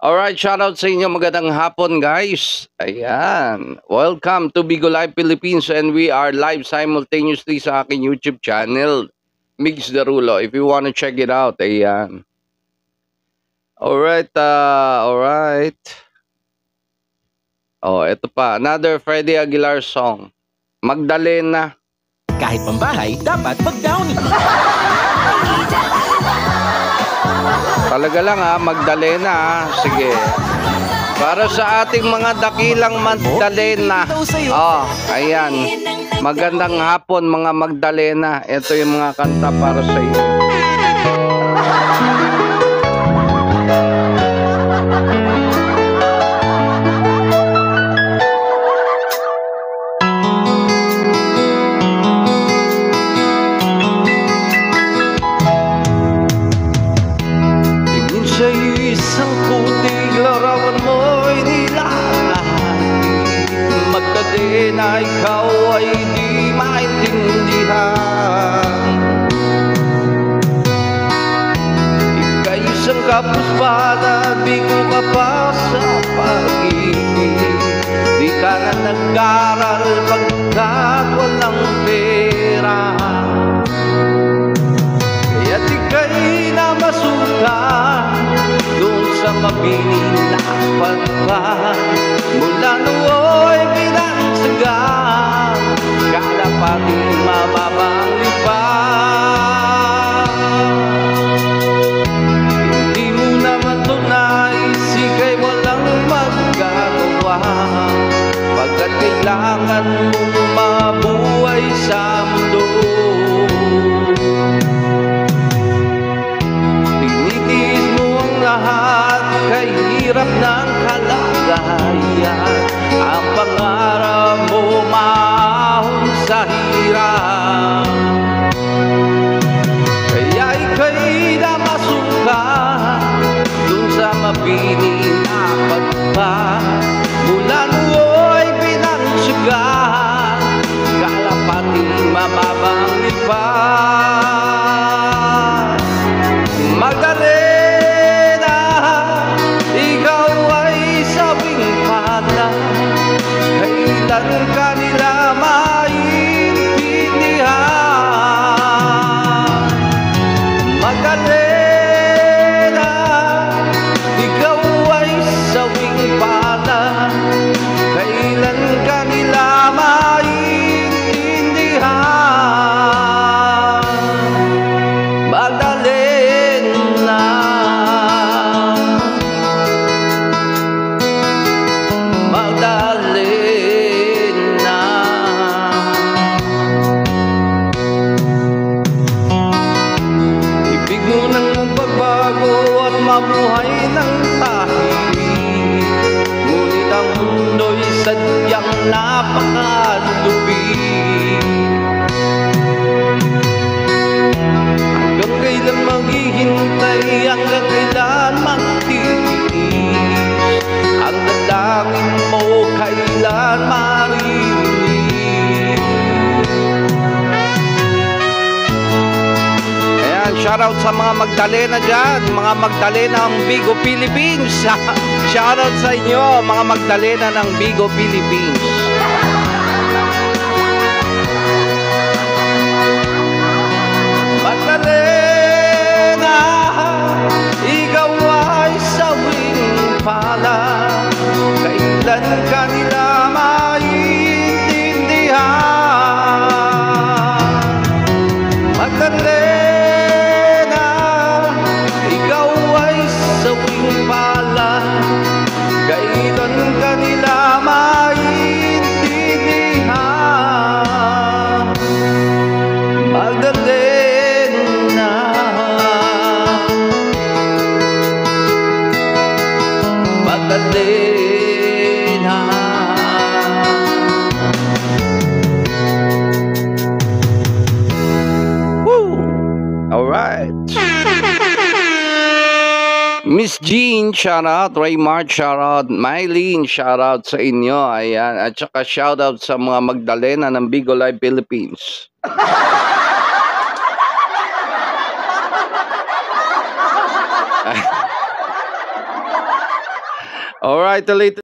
Alright, shoutout sa inyo. Magandang hapon, guys. Ayan. Welcome to Bigo Live Philippines, and we are live simultaneously sa aking YouTube channel, Mix Darulo. If you want to check it out, ayan. Alright, alright. Oh, ito pa. Another Freddie Aguilar song. Magdalena. Kahit pambahay, dapat mag-downy. Talaga lang Magdalena Sige. Para sa ating mga dakilang Magdalena. Oh, ayan. Magandang hapon mga Magdalena. Ito yung mga kanta para sa inyo. Isang puting larawan mo'y nilalahati. Magdalena, ikaw ay di maintindihan. Ika'y isang kapuspana, bigo ka pa sa pag-ibig. Di ka na nag-aral pagkat walang pera. Kaya't ika'y namasukan doon sa mabining napadpad. Mula nooy pinagsagan, kalapating mababang lipad. Hindi mo naman tunay, sika'y walang magagawa, pagkat kailangan mong mabuhay sa mundo. Kay hirap ng kalagayan, ang pangarap mo maahon sa hirap. Kaya ika'y namasukan dun sa mabining napagpad. Mula nooy pinagsagan, kalapating mababang lipad. Magdalena, ikaw ay sawing pala, kailan ka nila maintindihan. Magdalena, ikaw ay sawing pala, kailan ka nila maintindihan. Magdalena, Magdalena, ibig mo nang magbabago at mabuhay ng tahimik. Ngunit ang mundo'y sadyang napakadupit. Hanggang kailan maghihintay, hanggang kailan magtitiis, ang dalangin mo kailan marinig. Ayan, shoutout sa mga Magdalena dyan. Mga Magdalena ng Bigo, Philippines. Shoutout sa inyo, mga Magdalena ng Bigo, Philippines. Magdalena, ikaw ay sawing pala, kailan ka nila maintindihan. Magdalena, ikaw ay sawing pala, kailan ka nila maintindihan. Magdalena, Magdalena. Woo! Alright. Miss Jean, shoutout. Raymart, shoutout. Mylene, shoutout sa inyo. Ayan. At saka shoutout sa mga Magdalena ng Bigo Live Philippines. Alright, the latest